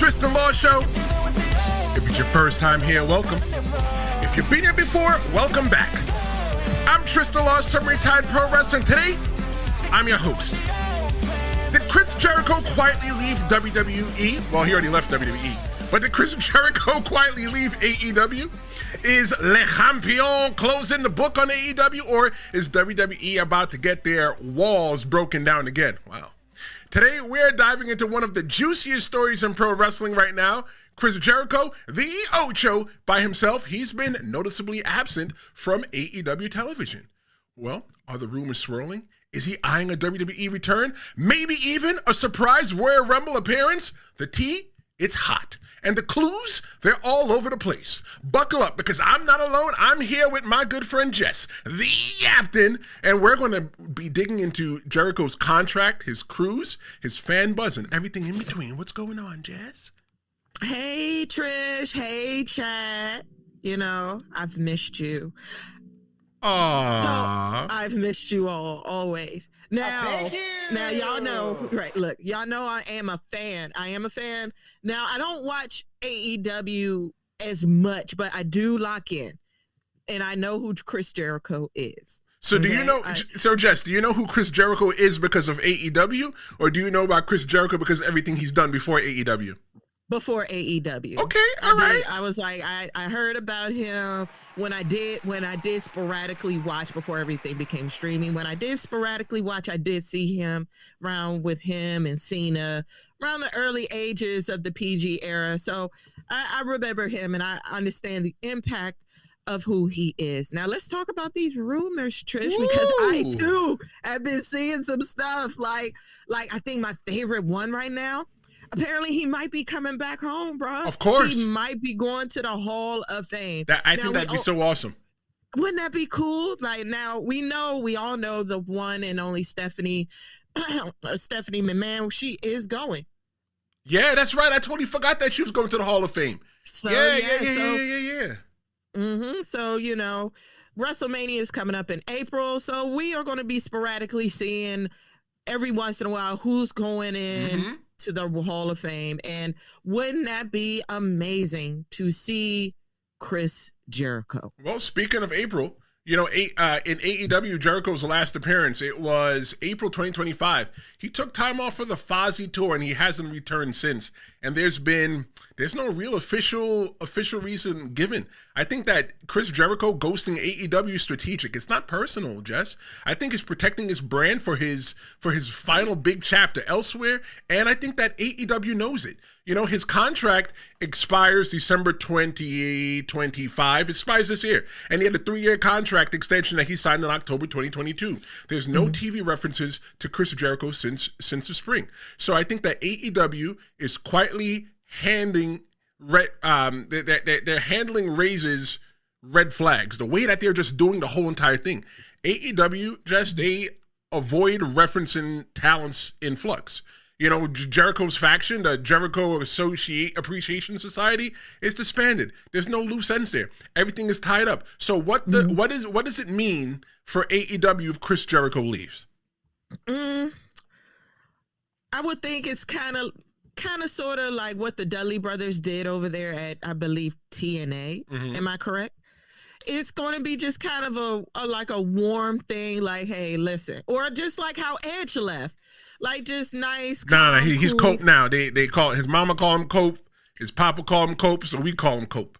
Tristan Law Show. If it's your first time here, welcome. If you've been here before, welcome back. I'm Tristan Law, some retired pro wrestling. Today, I'm your host. Did Chris Jericho quietly leave WWE? Well, he already left WWE. But did Chris Jericho quietly leave AEW? Is Le Champion closing the book on AEW? Or is WWE about to get their walls broken down again? Wow. Today, we're diving into one of the juiciest stories in pro wrestling right now. Chris Jericho, the Ocho, by himself, he's been noticeably absent from AEW television. Well, are the rumors swirling? Is he eyeing a WWE return? Maybe even a surprise Royal Rumble appearance? The tea? It's hot. And the clues? They're all over the place. Buckle up, because I'm not alone. I'm here with my good friend Jess, the captain, and we're going to be digging into Jericho's contract, his cruise, his fan buzz, and everything in between. What's going on, Jess? Hey, Trish. Hey, chat. You know, I've missed you. Aww. So I've missed you all, always. Now y'all know, right? Look, y'all know I am a fan. Now, I don't watch AEW as much, but I do lock in, and I know who Chris Jericho is. So do you know? So Jess, do you know who Chris Jericho is because of AEW, or do you know about Chris Jericho because of everything he's done before AEW? Before AEW. Okay, all right. I was like, I heard about him when I did sporadically watch before everything became streaming. When I did sporadically watch, I did see him around with him and Cena around the early ages of the PG era. So I remember him, and I understand the impact of who he is. Now let's talk about these rumors, Trish, because I too have been seeing some stuff. Like I think my favorite one right now. Apparently, he might be coming back home, bro. Of course. He might be going to the Hall of Fame. I think that'd be so awesome. Wouldn't that be cool? Like, now, we all know the one and only Stephanie McMahon, she is going. Yeah, that's right. I totally forgot that she was going to the Hall of Fame. So, Yeah. Mm-hmm. So, you know, WrestleMania is coming up in April. So we are going to be sporadically seeing every once in a while who's going in to the Hall of Fame. And wouldn't that be amazing to see Chris Jericho? Well, speaking of April, you know, in AEW, Jericho's last appearance, it was April 2025. He took time off for the Fozzy tour, and he hasn't returned since. And there's no real official reason given. I think that Chris Jericho ghosting AEW is strategic. It's not personal, Jess. I think he's protecting his brand for his final big chapter elsewhere, and I think that AEW knows it. You know, his contract expires December 2025. It expires this year. And he had a 3-year contract extension that he signed in October 2022. There's no TV references to Chris Jericho since the spring. So I think that AEW is quietly handing they're handling Razor's red flags. The way that they're just doing the whole entire thing. AEW, just they avoid referencing talents in flux. You know, Jericho's faction, the Jericho Appreciation Society, is disbanded. There's no loose ends there. Everything is tied up. So what does it mean for AEW if Chris Jericho leaves? I would think it's kind of sort of like what the Dudley brothers did over there at, I believe, TNA. Am I correct? It's going to be just kind of a warm thing, like, hey, listen, or just like how Edge left. Like, just nice. No, he's Cope now. They call his mama call him Cope, his papa call him Cope, so we call him Cope.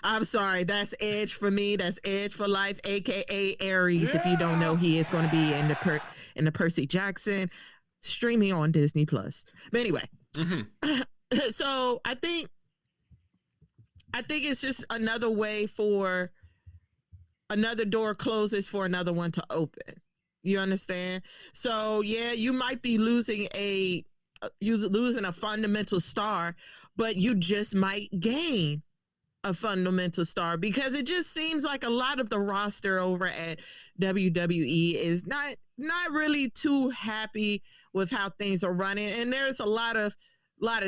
I'm sorry, that's Edge for me. That's Edge for life, aka Aries. Yeah. If you don't know, he is going to be in the Percy Jackson, streaming on Disney Plus. But anyway, so I think it's just another way for another door closes for another one to open. You understand? So yeah, you might be losing a fundamental star, but you just might gain a fundamental star, because it just seems like a lot of the roster over at WWE is not really too happy with how things are running, and there's a lot of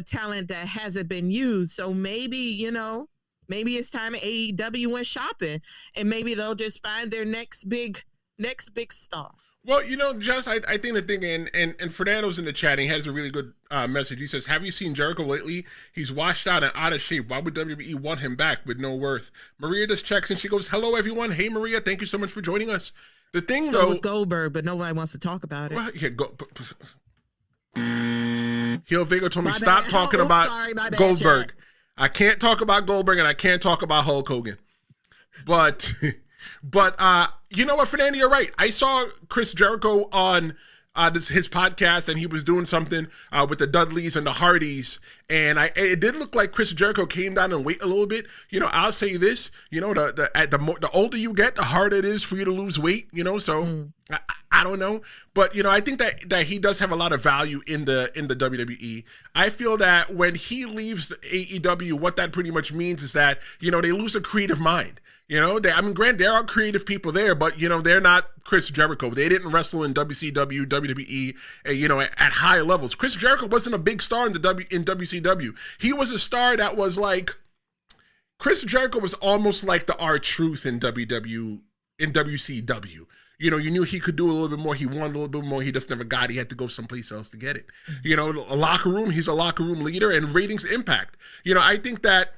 talent that hasn't been used. So maybe it's time AEW went shopping, and maybe they'll just find their next big star. Well, Jess, I think the thing, and Fernando's in the chat, and he has a really good message. He says, have you seen Jericho lately? He's washed out and out of shape. Why would WWE want him back with no worth? Maria just checks, and she goes, hello, everyone. Hey, Maria, thank you so much for joining us. The thing, so though... was Goldberg, but nobody wants to talk about it. Well, yeah, Heel Vega told me, stop talking about Goldberg. Chat. I can't talk about Goldberg, and I can't talk about Hulk Hogan. But you know what, Fernando, you're right. I saw Chris Jericho on his podcast, and he was doing something with the Dudleys and the Hardys, and it did look like Chris Jericho came down and weight a little bit. I'll say this, the older you get, the harder it is for you to lose weight, so I don't know. But, I think that he does have a lot of value in the WWE. I feel that when he leaves AEW, what that pretty much means is that, they lose a creative mind. Granted, there are creative people there, but, they're not Chris Jericho. They didn't wrestle in WCW, WWE, at high levels. Chris Jericho wasn't a big star in WCW. He was a star that was like, Chris Jericho was almost like the R-Truth in WCW. You knew he could do a little bit more. He wanted a little bit more. He just never got it. He had to go someplace else to get it. A locker room, he's a locker room leader, and ratings impact. I think that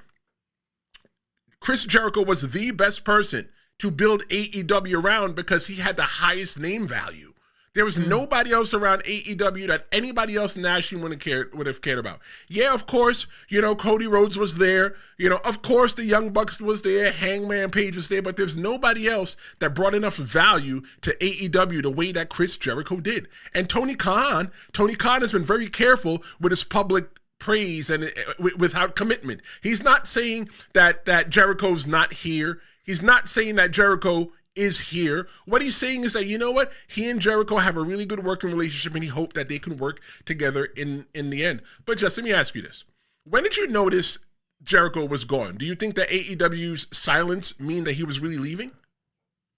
Chris Jericho was the best person to build AEW around because he had the highest name value. There was nobody else around AEW that anybody else nationally would have cared about. Yeah, of course, Cody Rhodes was there. Of course, the Young Bucks was there. Hangman Page was there. But there's nobody else that brought enough value to AEW the way that Chris Jericho did. And Tony Khan has been very careful with his public praise and without commitment. He's not saying that Jericho's not here. He's not saying that Jericho is here. What he's saying is that, he and Jericho have a really good working relationship, and he hoped that they can work together in the end. But just let me ask you this. When did you notice Jericho was gone? Do you think that AEW's silence mean that he was really leaving?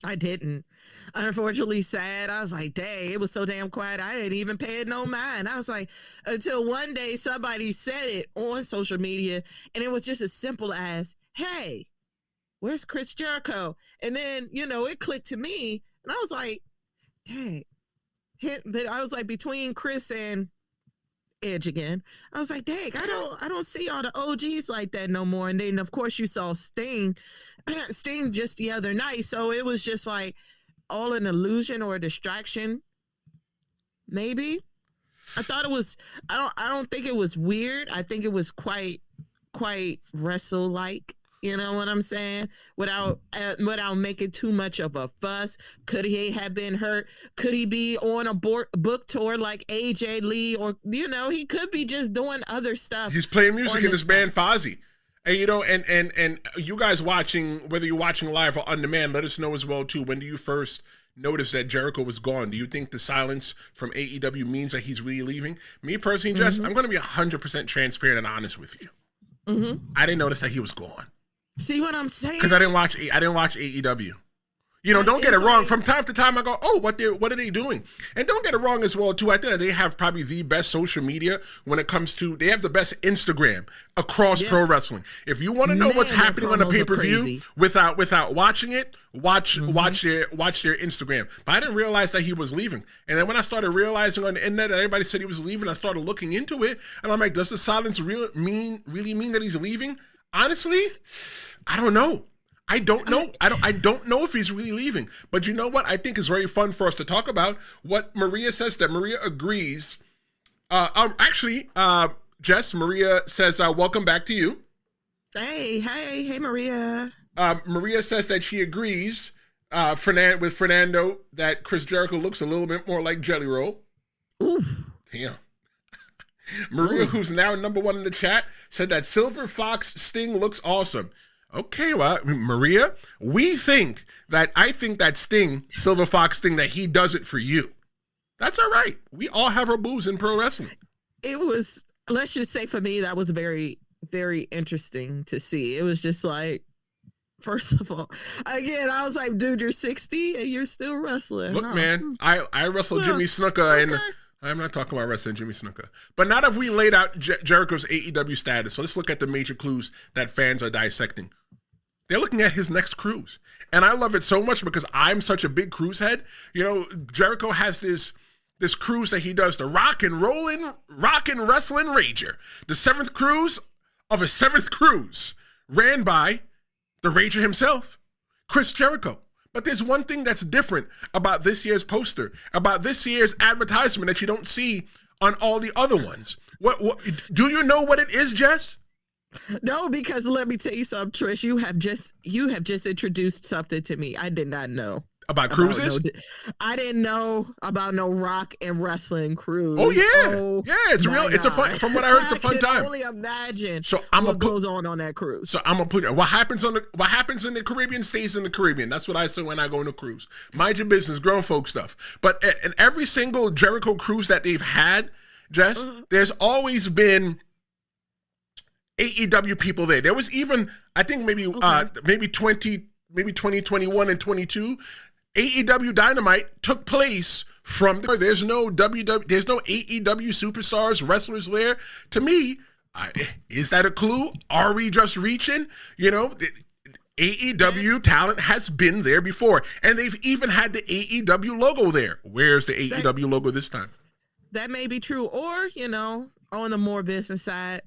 I didn't. Unfortunately, sad. I was like, dang, it was so damn quiet. I didn't even pay it no mind. I was like, until one day somebody said it on social media, and it was just as simple as, hey, where's Chris Jericho? And then, it clicked to me, and I was like, dang. But I was like, between Chris and Edge again, I was like, dang, I don't see all the OGs like that no more. And then, of course, you saw Sting just the other night. So it was just like all an illusion or a distraction. Maybe. I thought it was, I don't think it was weird. I think it was quite wrestle-like. You know what I'm saying? Without making too much of a fuss. Could he have been hurt? Could he be on a book tour like AJ Lee? Or, he could be just doing other stuff. He's playing music in his band Fozzy. And, and you guys watching, whether you're watching live or on demand, let us know as well, too. When do you first notice that Jericho was gone? Do you think the silence from AEW means that he's really leaving? Me personally, Jess, I'm going to be 100% transparent and honest with you. I didn't notice that he was gone. See what I'm saying? Because I didn't watch AEW. Don't get it wrong. From time to time, I go, oh, what are they doing? And don't get it wrong as well, too. I think that they have probably the best social media when it comes to, they have the best Instagram across pro wrestling. If you want to know what's happening on the pay-per-view without watching it, watch their Instagram. But I didn't realize that he was leaving. And then when I started realizing on the internet that everybody said he was leaving, I started looking into it. And I'm like, does the silence really mean that he's leaving? Honestly, I don't know. I don't know. I don't know if he's really leaving. But you know what? I think it's very fun for us to talk about what Maria says, that Maria agrees. Jess, Maria says, welcome back to you. Hey, Maria. Maria says that she agrees with Fernando that Chris Jericho looks a little bit more like Jelly Roll. Oof. Damn. Maria, who's now number one in the chat, said that Silver Fox Sting looks awesome. Okay, well, Maria, I think that Sting, Silver Fox Sting, that he does it for you. That's all right. We all have our boos in pro wrestling. It was, let's just say for me, that was very, very interesting to see. It was just like, first of all, again, I was like, dude, you're 60 and you're still wrestling. Look, man, I wrestled Jimmy Snuka and I'm not talking about wrestling Jimmy Snuka. But now that we laid out Jericho's AEW status, so let's look at the major clues that fans are dissecting. They're looking at his next cruise. And I love it so much because I'm such a big cruise head. You know, Jericho has this cruise that he does, the rock and wrestling rager. The 7th cruise of a 7th cruise ran by the rager himself, Chris Jericho. But there's one thing that's different about this year's poster, about this year's advertisement that you don't see on all the other ones. What do you know what it is, Jess? No, because let me tell you something, Trish. You have just introduced something to me I did not know. About cruises? I didn't know about no rock and wrestling cruise. Oh yeah, yeah. It's real. It's a fun. From what I heard, it's a fun time. I can only imagine. So what goes on that cruise. So I'm gonna put what happens in the Caribbean stays in the Caribbean. That's what I say when I go on a cruise. Mind your business, grown folk stuff. But in every single Jericho cruise that they've had, Jess, there's always been AEW people there. There was even, I think maybe 2021 and 22. AEW Dynamite took place from there. There's no AEW superstars, wrestlers there. To me, is that a clue? Are we just reaching? You know, AEW talent has been there before, and they've even had the AEW logo there. Where's the AEW logo this time? That may be true, or you know, on the more business side,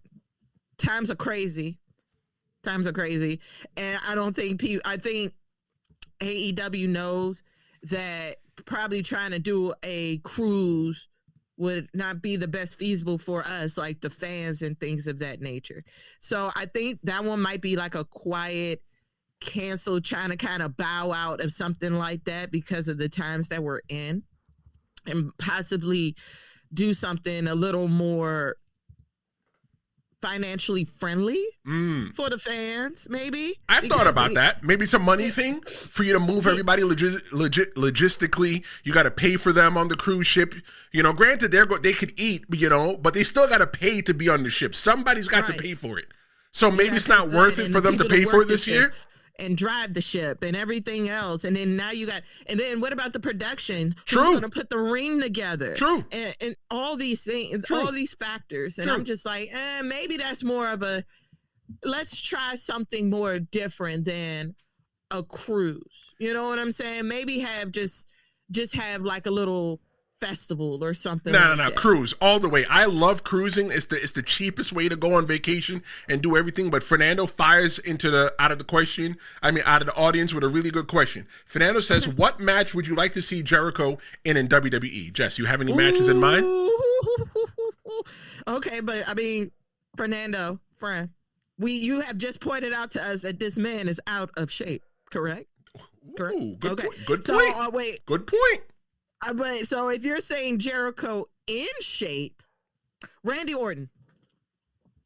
times are crazy, and I don't think I think AEW knows that probably trying to do a cruise would not be the best feasible for us, like the fans and things of that nature. So I think that one might be like a quiet cancel, trying to kind of bow out of something like that because of the times that we're in, and possibly do something a little more financially friendly for the fans, maybe. I've thought about that. Maybe some money thing for you to move everybody logistically. You got to pay for them on the cruise ship. You know, granted, they could eat, you know, but they still got to pay to be on the ship. Somebody's got to pay for it. So maybe it's not worth it for them to pay for it this year. And drive the ship and everything else. And then now you got, and then what about the production? True. Who's going to put the ring together? True. And all these things, all these factors. And I'm just like, maybe that's more of a, let's try something more different than a cruise. You know what I'm saying? Maybe have just have like a little festival or something. No, cruise all the way. I love cruising. It's the cheapest way to go on vacation and do everything. But Fernando fires out of the audience with a really good question. Fernando says, "What match would you like to see Jericho in WWE?" Jess, you have any matches in mind? Okay, but I mean, Fernando, friend, you have just pointed out to us that this man is out of shape. Correct. Ooh, good okay. Point. Good point. So, wait. Good point. But so if you're saying Jericho in shape, Randy Orton,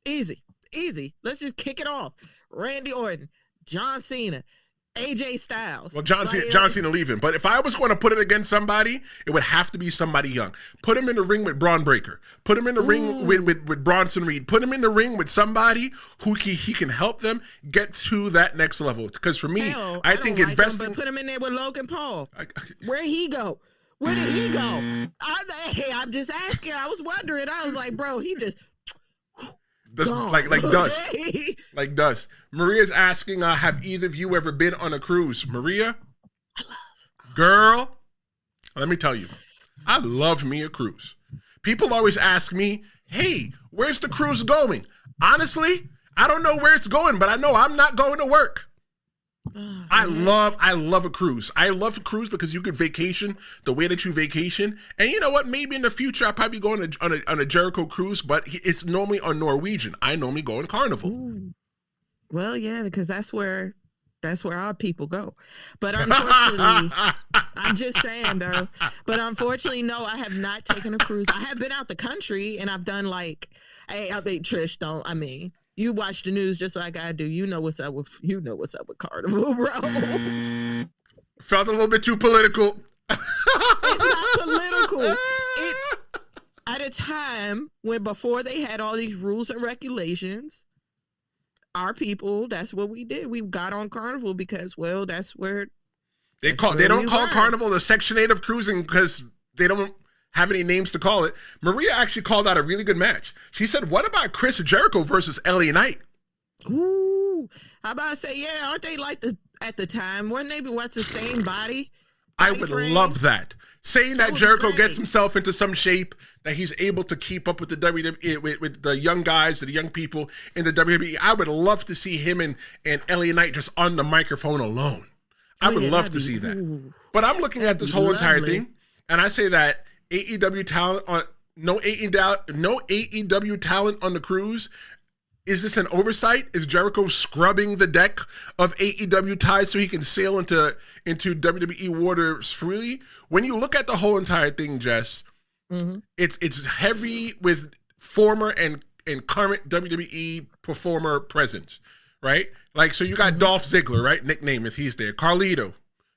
easy. Let's just kick it off. Randy Orton, John Cena, AJ Styles. Well, John Cena leaving. But if I was going to put it against somebody, it would have to be somebody young. Put him in the ring with Braun Breaker. Put him in the ring with Bronson Reed. Put him in the ring with somebody who he can help them get to that next level. Because for me, I think investing. Put him in there with Logan Paul. Where'd he go? Where did he go? I'm just asking. I was wondering. I was like, bro, he just like dust. Like dust. Maria's asking, have either of you ever been on a cruise? Maria? I love. Girl, let me tell you, I love me a cruise. People always ask me, hey, where's the cruise going? Honestly, I don't know where it's going, but I know I'm not going to work. I love a cruise. I love a cruise because you could vacation the way that you vacation. And you know what? Maybe in the future I'll probably go on a Jericho cruise, but it's normally on Norwegian. I normally go on Carnival. Ooh. Well, yeah, because that's where our people go. But unfortunately, I'm just saying, though. But unfortunately, no, I have not taken a cruise. I have been out the country and I've done like, hey, I think Trish don't. I mean, you watch the news just like I do. You know what's up with Carnival, bro. Felt a little bit too political. It's not political. At a time when before they had all these rules and regulations, our people, that's what we did. We got on Carnival because, well, that's where they don't call Carnival the Section 8 of cruising because they don't have any names to call it. Maria actually called out a really good match. She said, what about Chris Jericho versus LA Knight? Ooh, How about I say, yeah, aren't they like at the time? Weren't they what's the same body? I would love that. Saying that Jericho gets himself into some shape, that he's able to keep up with the WWE, with the young guys, the young people in the WWE. I would love to see him and LA Knight just on the microphone alone. I would love to see that. But I'm looking at this whole entire thing, and I say that AEW talent on no AEW talent on the cruise. Is this an oversight? Is Jericho scrubbing the deck of AEW ties so he can sail into WWE waters freely? When you look at the whole entire thing, Jess, it's heavy with former and current WWE performer presence, right? Like, so you got Dolph Ziggler, right? Nickname if he's there. Carlito,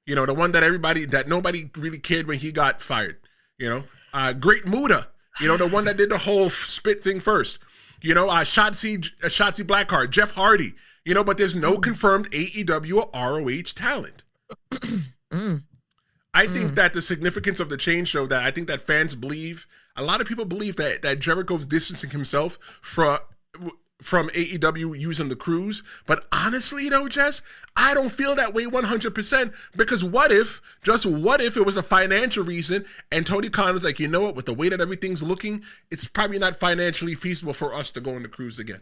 you know, the one that nobody really cared when he got fired, you know. Great Muta, you know, the one that did the whole spit thing first. You know, Shotzi Blackheart, Jeff Hardy, you know, but there's no confirmed AEW or ROH talent. I think that the significance of the change show that I think that fans believe, a lot of people believe that Jericho's distancing himself from AEW using the cruise. But honestly, you know, Jess, I don't feel that way 100% because what if it was a financial reason and Tony Khan was like, you know what, with the way that everything's looking, it's probably not financially feasible for us to go on the cruise again.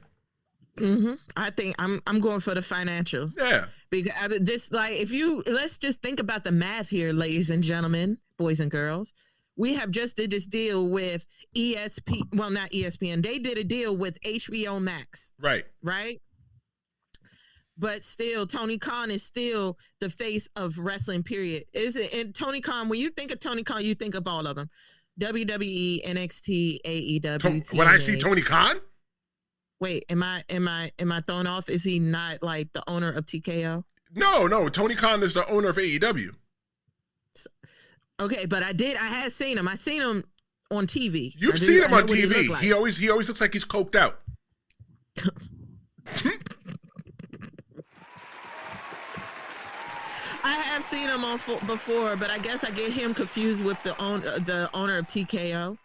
I think I'm going for the financial. Yeah. Because let's just think about the math here, ladies and gentlemen, boys and girls. We have just did this deal with well, not ESPN. They did a deal with HBO Max. Right. Right? But still, Tony Khan is still the face of wrestling, period. And Tony Khan, when you think of Tony Khan, you think of all of them. WWE, NXT, AEW, when I see Tony Khan? Wait, am I thrown off? Is he not like the owner of TKO? No. Tony Khan is the owner of AEW. Okay, but I had seen him. I seen him on TV. You've seen him on TV. He always looks like he's coked out. I have seen him on before, but I guess I get him confused with the owner of TKO.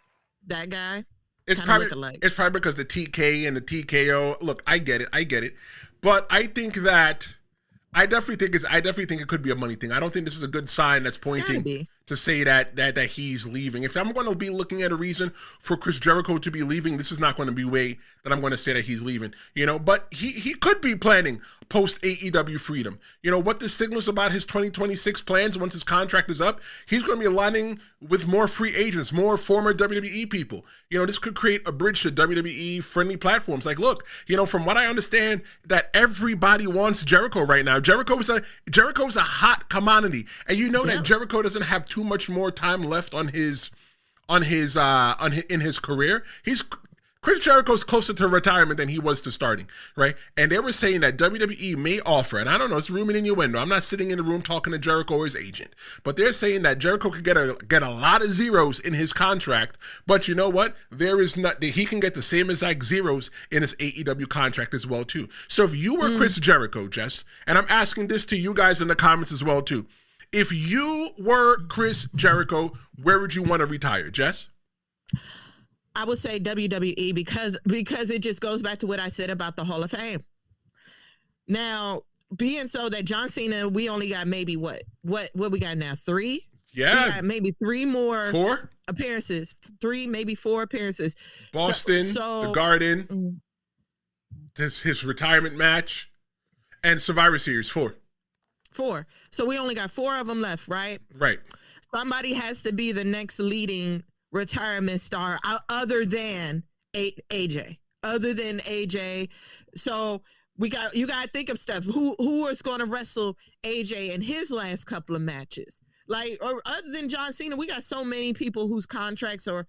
That guy. It's probably because the TK and the TKO. Look, I get it. But I definitely think it could be a money thing. I don't think this is a good sign that's pointing to say that he's leaving. If I'm going to be looking at a reason for Chris Jericho to be leaving, this is not going to be a way that I'm going to say that he's leaving. You know, but he could be planning post AEW freedom. You know what this signals about his 2026 plans once his contract is up? He's going to be aligning with more free agents, more former WWE people. You know, this could create a bridge to WWE friendly platforms. Like, look, you know, from what I understand, that everybody wants Jericho right now. Jericho's a hot commodity, and you know that Jericho doesn't have too much more time left in his career. Chris Jericho's closer to retirement than he was to starting, right? And they were saying that WWE may offer, and I don't know, it's room and innuendo. I'm not sitting in the room talking to Jericho or his agent, but they're saying that Jericho could get a lot of zeros in his contract, but you know what? He can get the same exact zeros in his AEW contract as well, too. So if you were Chris Jericho, Jess, and I'm asking this to you guys in the comments as well, too. If you were Chris Jericho, where would you want to retire, Jess? I would say WWE because it just goes back to what I said about the Hall of Fame. Now, being so that John Cena, we only got maybe what we got now? 3? Yeah. We got maybe 3 more 4 appearances. 3, maybe 4 appearances. Boston, the Garden, his retirement match, and Survivor Series 4. 4. So we only got 4 of them left, right? Right. Somebody has to be the next leading retirement star other than AJ. So you got to think of stuff. Who is going to wrestle AJ in his last couple of matches? Like, or other than John Cena, we got so many people whose contracts are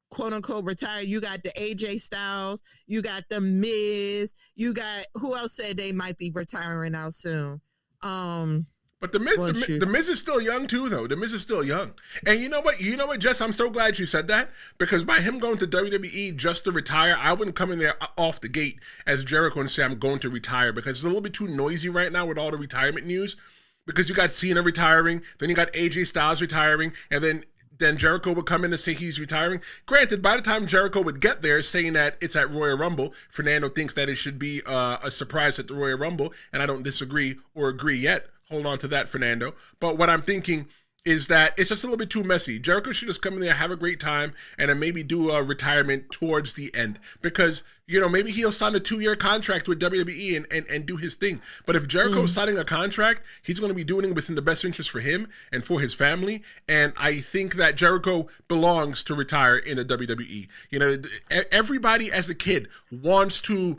quote unquote retired. You got the AJ Styles, you got the Miz, you got who else said they might be retiring out soon? But the Miz is still young too, though. The Miz is still young. And you know what, Jess? I'm so glad you said that because by him going to WWE just to retire, I wouldn't come in there off the gate as Jericho and say I'm going to retire because it's a little bit too noisy right now with all the retirement news. Because you got Cena retiring, then you got AJ Styles retiring, and then then Jericho would come in and say he's retiring. Granted, by the time Jericho would get there saying that it's at Royal Rumble, Fernando thinks that it should be a surprise at the Royal Rumble, and I don't disagree or agree yet. Hold on to that, Fernando. But what I'm thinking is that it's just a little bit too messy. Jericho should just come in there, have a great time, and then maybe do a retirement towards the end. Because, maybe he'll sign a 2-year contract with WWE and do his thing. But if Jericho's signing a contract, he's going to be doing it within the best interest for him and for his family. And I think that Jericho belongs to retire in the WWE. Everybody as a kid wants to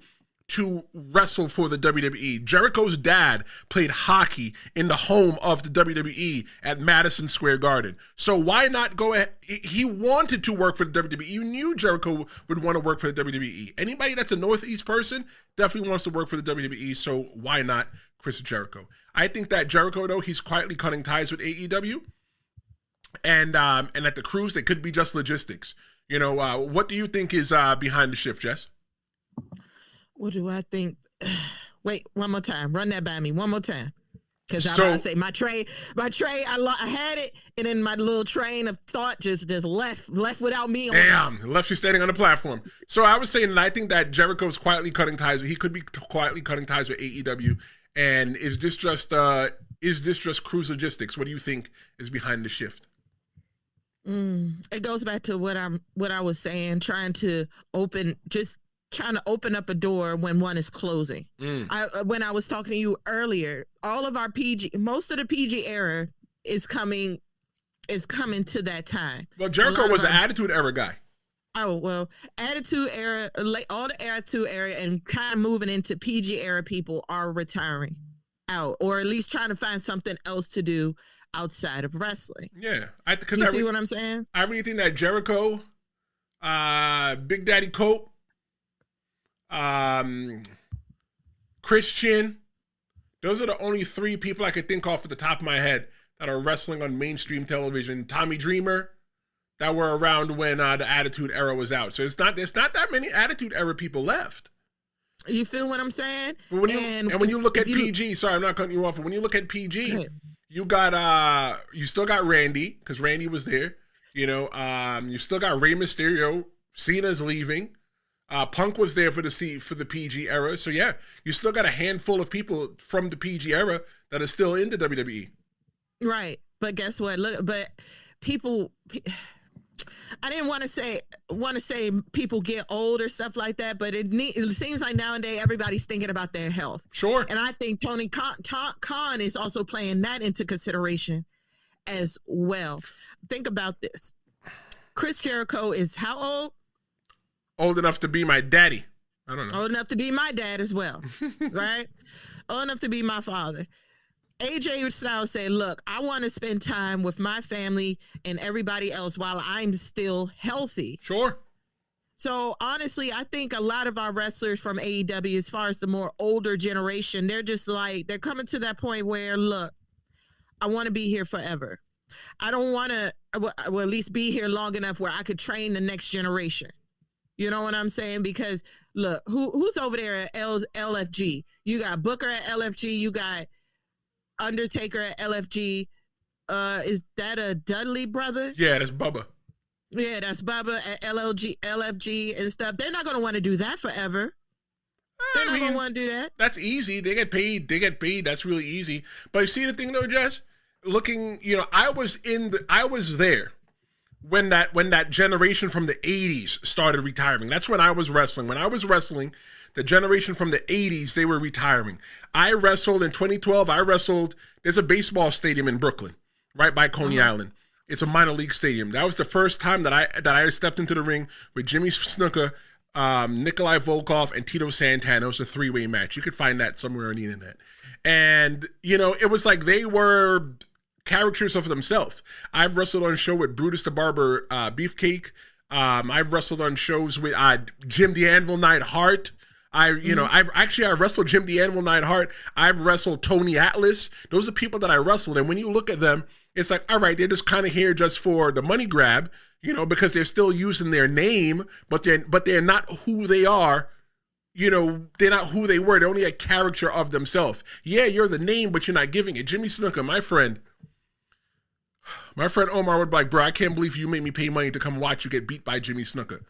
wrestle for the WWE. Jericho's dad played hockey in the home of the WWE at Madison Square Garden. So why not go ahead? He wanted to work for the WWE. You knew Jericho would want to work for the WWE. Anybody that's a Northeast person definitely wants to work for the WWE. So why not Chris Jericho? I think that Jericho, though, he's quietly cutting ties with AEW. And at the cruise, they could be just logistics. What do you think is behind the shift, Jess? What do I think? Wait, one more time. Run that by me one more time. Because I'm about to say my tray, I had it, and then my little train of thought just left without me. Left you standing on the platform. So I was saying that I think that Jericho's quietly cutting ties. He could be quietly cutting ties with AEW. And is this just cruise logistics? What do you think is behind the shift? It goes back to what I was saying, trying to open up a door when one is closing. When I was talking to you earlier, all of our most of the PG era is coming to that time. Well, Jericho was an Attitude Era guy. Oh, well, Attitude Era, all the Attitude Era and kind of moving into PG era people are retiring out, or at least trying to find something else to do outside of wrestling. Yeah. You see what I'm saying? I really think that Jericho, Big Daddy Cope, Christian, those are the only 3 people I could think off at the top of my head that are wrestling on mainstream television. Tommy Dreamer, that were around when the Attitude Era was out. So there's not that many Attitude Era people left. You feel what I'm saying? When you look at PG, sorry, I'm not cutting you off, but when you look at PG, you got you still got Randy, because Randy was there. You still got Rey Mysterio. Cena's leaving. Punk was there for the PG era. So yeah, you still got a handful of people from the PG era that are still in the WWE. Right. But guess what? Look, but people, I didn't want to say people get old or stuff like that, but it seems like nowadays everybody's thinking about their health. Sure. And I think Tony Khan is also playing that into consideration as well. Think about this. Chris Jericho is how old? Old enough to be my daddy. I don't know. Old enough to be my dad as well, right? Old enough to be my father. AJ Styles said, look, I want to spend time with my family and everybody else while I'm still healthy. Sure. So honestly, I think a lot of our wrestlers from AEW, as far as the more older generation, they're just like, they're coming to that point where, look, I want to be here forever. I don't want to, well, at least be here long enough where I could train the next generation. You know what I'm saying? Because look, who's over there at LFG? You got Booker at LFG. You got Undertaker at LFG. Is that a Dudley brother? Yeah, that's Bubba. Yeah, that's Bubba at LFG and stuff. They're not going to want to do that forever. They're not going to want to do that. That's easy. They get paid. That's really easy. But you see the thing though, Jess? Looking, I was there when that generation from the 80s started retiring. That's when I was wrestling. When I was wrestling, the generation from the 80s, they were retiring. I wrestled in 2012. There's a baseball stadium in Brooklyn, right by Coney Island. It's a minor league stadium. That was the first time that I stepped into the ring with Jimmy Snuka, Nikolai Volkov, and Tito Santana. It was a 3-way match. You could find that somewhere on the internet. And, it was like they were characters of themselves. I've wrestled on a show with Brutus the Barber, Beefcake. I've wrestled on shows with Jim the Anvil Neidhart. I wrestled Jim the Anvil Neidhart. I've wrestled Tony Atlas. Those are people that I wrestled. And when you look at them, it's like, all right, they're just kind of here just for the money grab, because they're still using their name, but they're not who they are. They're not who they were. They're only a character of themselves. Yeah, you're the name, but you're not giving it. Jimmy Snuka, my friend, My friend Omar would be like, bro, I can't believe you made me pay money to come watch you get beat by Jimmy Snuka.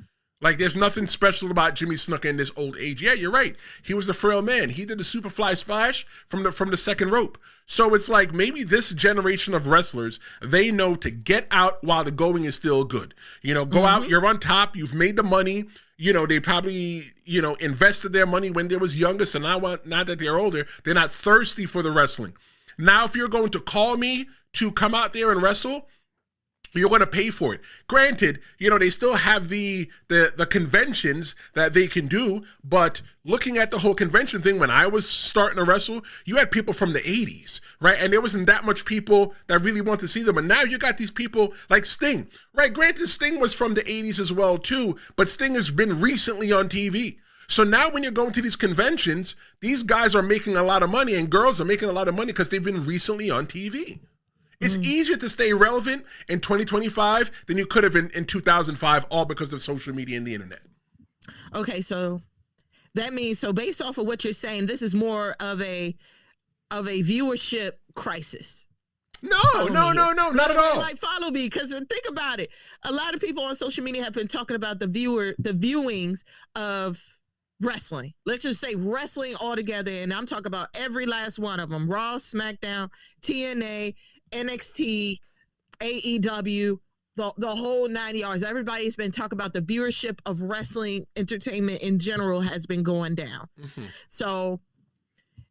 Like, there's nothing special about Jimmy Snuka in this old age. Yeah, you're right. He was a frail man. He did the Superfly splash from the second rope. So it's like maybe this generation of wrestlers, they know to get out while the going is still good. You know, go out, you're on top, you've made the money. You know, they probably, you know, invested their money when they was younger. So now that they're older, they're not thirsty for the wrestling. Now, if you're going to call me to come out there and wrestle, you're going to pay for it. Granted, you know, they still have the conventions that they can do, but looking at the whole convention thing, when I was starting to wrestle, you had people from the 80s, right? And there wasn't that much people that really want to see them. And now you got these people like Sting, right? Granted, Sting was from the 80s as well, too, but Sting has been recently on TV. So now when you're going to these conventions, these guys are making a lot of money and girls are making a lot of money because they've been recently on TV. It's easier to stay relevant in 2025 than you could have in 2005, all because of social media and the internet. Okay, so that means, so based off of what you're saying, this is more of a viewership crisis. No, not at all. Like, follow me, because think about it. A lot of people on social media have been talking about the viewings of wrestling. Let's just say wrestling altogether, and I'm talking about every last one of them: Raw, SmackDown, TNA, NXT, AEW, the whole 9 yards. Everybody's been talking about the viewership of wrestling entertainment in general has been going down. So,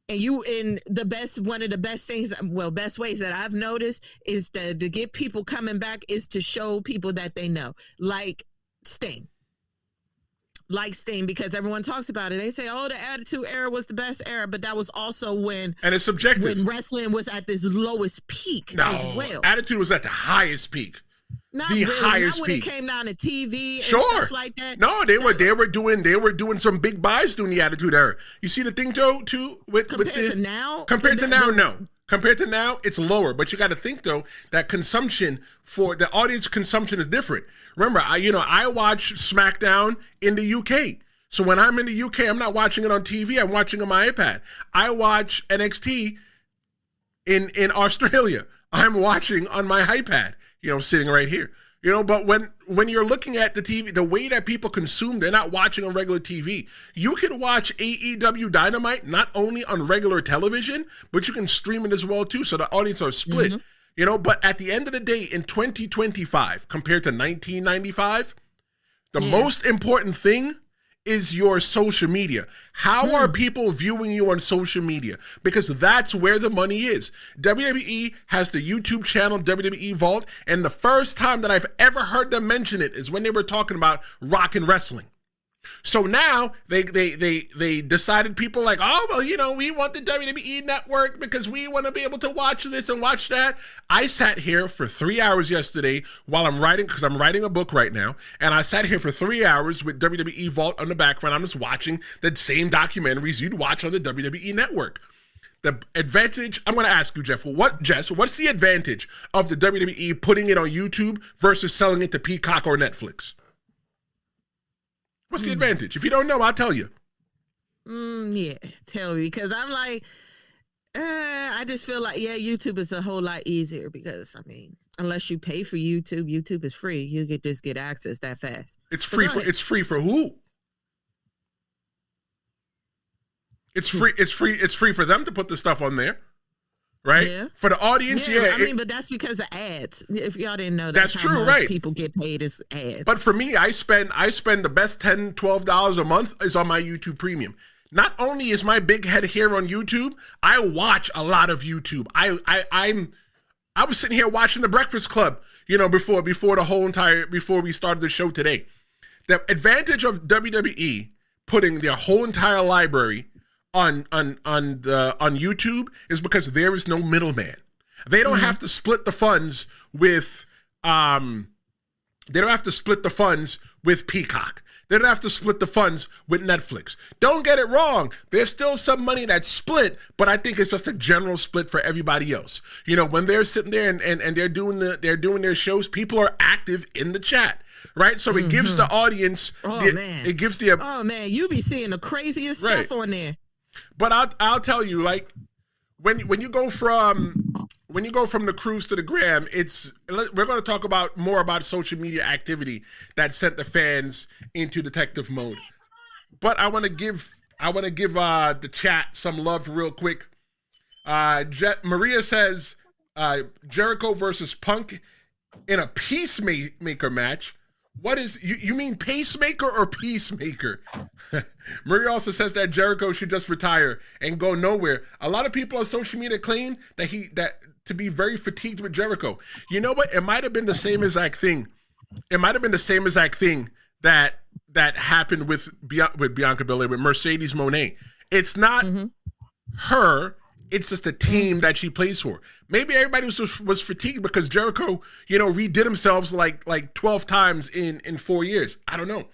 and one of the best things, best ways that I've noticed is to get people coming back is to show people that they know, like Sting. Because everyone talks about it. They say, oh, the Attitude Era was the best era, but that was also when... And it's subjective. When wrestling was at this lowest peak as well. Attitude was at the highest peak. Not the really. highest Not when peak. It came down to TV and stuff like that. No, they were doing some big buys during the Attitude Era. You see the thing, Joe, too? Compared to now? Compared to now, no. Compared to now, it's lower. But you got to think, though, that consumption for the audience consumption is different. Remember, I watch SmackDown in the UK. So when I'm in the UK, I'm not watching it on TV. I'm watching on my iPad. I watch NXT in Australia. I'm watching on my iPad, sitting right here. But when you're looking at the TV, the way that people consume, they're not watching on regular TV. You can watch AEW Dynamite not only on regular television, but you can stream it as well too. So the audience are split. But at the end of the day, in 2025 compared to 1995, the most important thing is your social media. How are people viewing you on social media? Because that's where the money is. WWE has the YouTube channel, WWE Vault, and the first time that I've ever heard them mention it is when they were talking about Rock and Wrestling. So now they decided, people like, oh, well, we want the WWE network because we want to be able to watch this and watch that. I sat here for 3 hours yesterday while I'm writing, because I'm writing a book right now, and I sat here for 3 hours with WWE Vault on the background. I'm just watching the same documentaries you'd watch on the WWE network. The advantage, I'm going to ask you, Jess, what's the advantage of the WWE putting it on YouTube versus selling it to Peacock or Netflix? What's the advantage? If you don't know, I'll tell you. Yeah, tell me, because I'm like, I just feel like, YouTube is a whole lot easier because, unless you pay for YouTube, YouTube is free. You could just get access that fast. It's free for who? It's free for them to put the stuff on there. Right? Yeah. For the audience, but that's because of ads. If y'all didn't know, that's true, how right? People get paid as ads. But for me, I spend the best $10, $12 a month is on my YouTube Premium. Not only is my big head here on YouTube, I watch a lot of YouTube. I was sitting here watching The Breakfast Club, before we started the show today. The advantage of WWE putting their whole entire library on YouTube is because there is no middleman. They don't have to split the funds with Peacock. They don't have to split the funds with Netflix. Don't get it wrong. There's still some money that's split, but I think it's just a general split for everybody else. When they're sitting there and they're doing their shows, people are active in the chat. Right, so it gives the audience. It gives the. Oh man, you be seeing the craziest stuff on there. But I'll tell you, like, when you go from when you go from the cruise to the gram, we're going to talk about more about social media activity that sent the fans into detective mode. But I want to give the chat some love real quick. Maria says Jericho versus Punk in a peacemaker match. What is you mean pacemaker or peacemaker? Maria also says that Jericho should just retire and go nowhere. A lot of people on social media claim that to be very fatigued with Jericho. You know what? It might have been the same exact thing. That happened with Bianca Belair, with Mercedes Moné. It's not her. It's just a team that she plays for. Maybe everybody was fatigued because Jericho, redid himself like 12 times in 4 years. I don't know.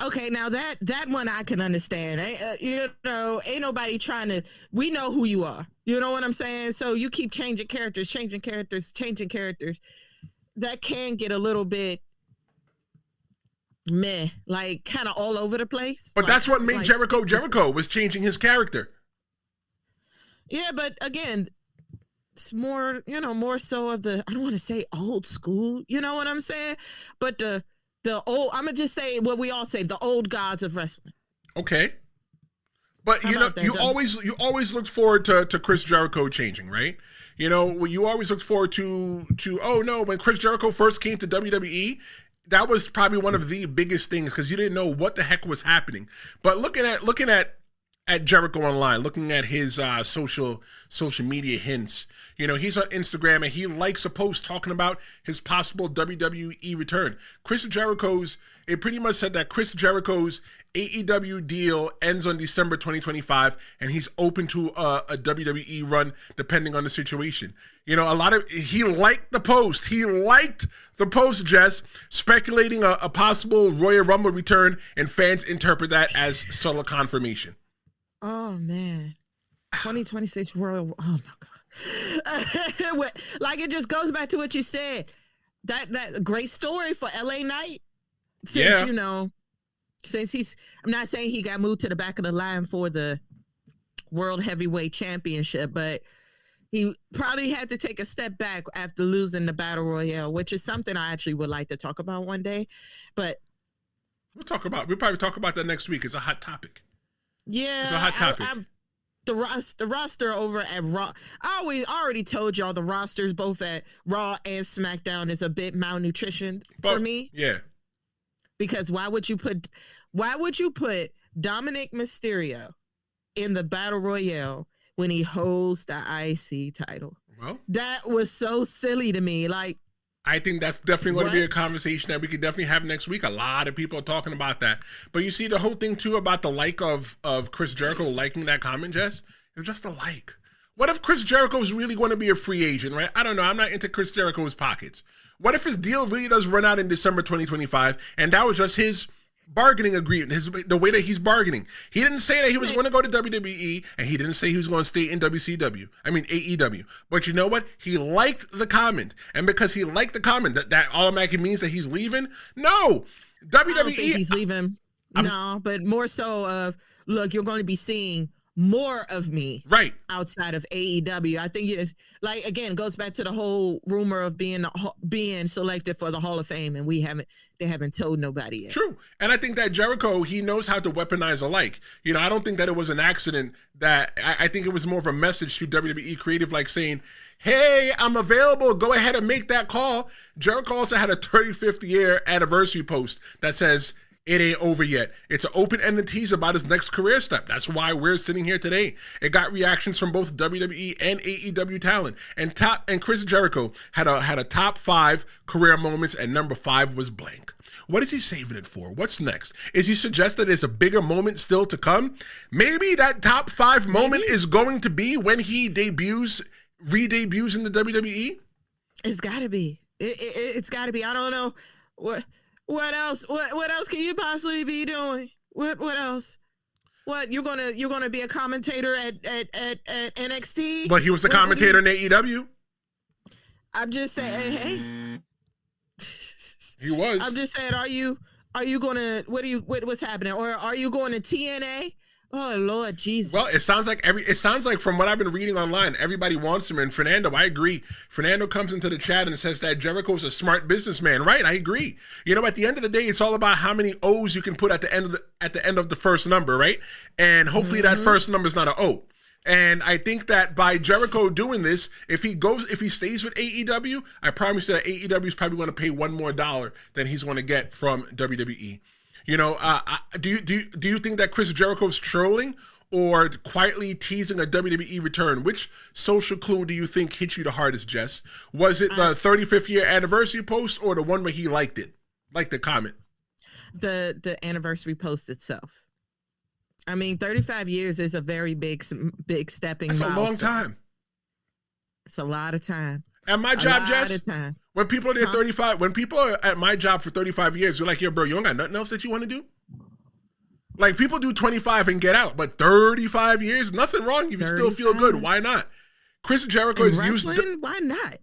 Okay, now that one I can understand. Ain't nobody trying to. We know who you are. You know what I'm saying? So you keep changing characters. That can get a little bit meh, like kind of all over the place. But that's what made Jericho was changing his character. Yeah, but again, it's more, more so of the, I don't want to say old school, you know what I'm saying? But the old, I'm going to just say what we all say, the old gods of wrestling. Okay. But you always looked forward to Chris Jericho changing, right? You always looked forward to when Chris Jericho first came to WWE, that was probably one of the biggest things because you didn't know what the heck was happening. But looking at Jericho online, looking at his social media hints, he's on Instagram and he likes a post talking about his possible WWE return. It pretty much said that Chris Jericho's AEW deal ends on December 2025 and he's open to a WWE run depending on the situation. He liked the post. He liked the post, Jess, speculating a possible Royal Rumble return, and fans interpret that as subtle confirmation. Oh man, 2026 Royal. Oh my God. Like it just goes back to what you said. That great story for LA Knight. Since I'm not saying he got moved to the back of the line for the World Heavyweight Championship, but he probably had to take a step back after losing the Battle Royale, which is something I actually would like to talk about one day. But we'll probably talk about that next week. It's a hot topic. Yeah, it's a hot topic. The roster over at Raw. I already told y'all the rosters both at Raw and SmackDown is a bit malnutritioned for me. Yeah. Because why would you put Dominic Mysterio in the Battle Royale when he holds the IC title? Well, that was so silly to me. Like, I think that's definitely going to be a conversation that we could definitely have next week. A lot of people are talking about that. But you see the whole thing too about the like of Chris Jericho liking that comment, Jess? It was just a like. What if Chris Jericho is really going to be a free agent, right? I don't know. I'm not into Chris Jericho's pockets. What if his deal really does run out in December 2025 and that was just his bargaining agreement, the way that he's bargaining? He didn't say that he was going to go to WWE and he didn't say he was going to stay in AEW. But you know what? He liked the comment. And because he liked the comment, that automatically means that he's leaving? No. WWE. I don't think he's leaving. No, but more so of, look, you're going to be seeing more of me right outside of AEW. I think again, goes back to the whole rumor of being selected for the Hall of Fame, and they haven't told nobody yet. True. And I think that Jericho, he knows how to weaponize a like. I don't think that it was an accident. That I think it was more of a message to WWE creative, like saying, hey, I'm available, go ahead and make that call. Jericho also had a 35th year anniversary post that says, it ain't over yet. It's an open-ended tease about his next career step. That's why we're sitting here today. It got reactions from both WWE and AEW talent. And Chris Jericho had a top 5 career moments, and number 5 was blank. What is he saving it for? What's next? Is he suggesting there's a bigger moment still to come? Maybe that top 5 moment is going to be when he re-debuts in the WWE? It's got to be. It's got to be. I don't know what else? What else can you possibly be doing? What else? What you're gonna be a commentator at NXT? But he was the commentator in AEW. I'm just saying, hey. He was. I'm just saying, are you gonna what's happening? Or are you going to TNA Oh Lord Jesus. Well, it sounds like from what I've been reading online, everybody wants him. And Fernando, I agree. Fernando comes into the chat and says that Jericho is a smart businessman. Right, I agree. You know, at the end of the day, it's all about how many O's you can put at the end of the first number, right? And hopefully that first number is not an O. And I think that by Jericho doing this, if he stays with AEW, I promise you that AEW is probably going to pay $1 more than he's going to get from WWE. You know, do you think that Chris Jericho's trolling or quietly teasing a WWE return? Which social clue do you think hit you the hardest, Jess? Was it the 35th year anniversary post or the one where he liked the comment? The anniversary post itself. I mean, 35 years is a very big stepping milestone. That's a long time. It's a lot of time. At my job, Jess, when people are there 35, when people are at my job for 35 years, you're like, yo, bro, you don't got nothing else that you want to do? Like, people do 25 and get out, but 35 years, nothing wrong if you still feel good. Why not? Chris Jericho is used to... Why not?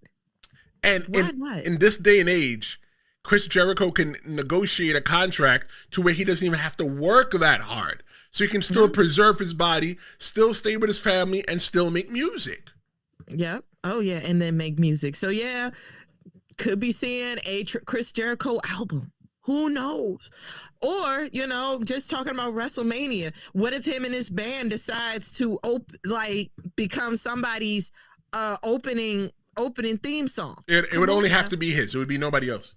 And in this day and age, Chris Jericho can negotiate a contract to where he doesn't even have to work that hard. So he can still preserve his body, still stay with his family, and still make music. Yep. Oh, yeah. And then make music. So, yeah, could be seeing a Chris Jericho album. Who knows? Or, you know, just talking about WrestleMania. What if him and his band decides to become somebody's opening theme song? It would only have to be his. It would be nobody else.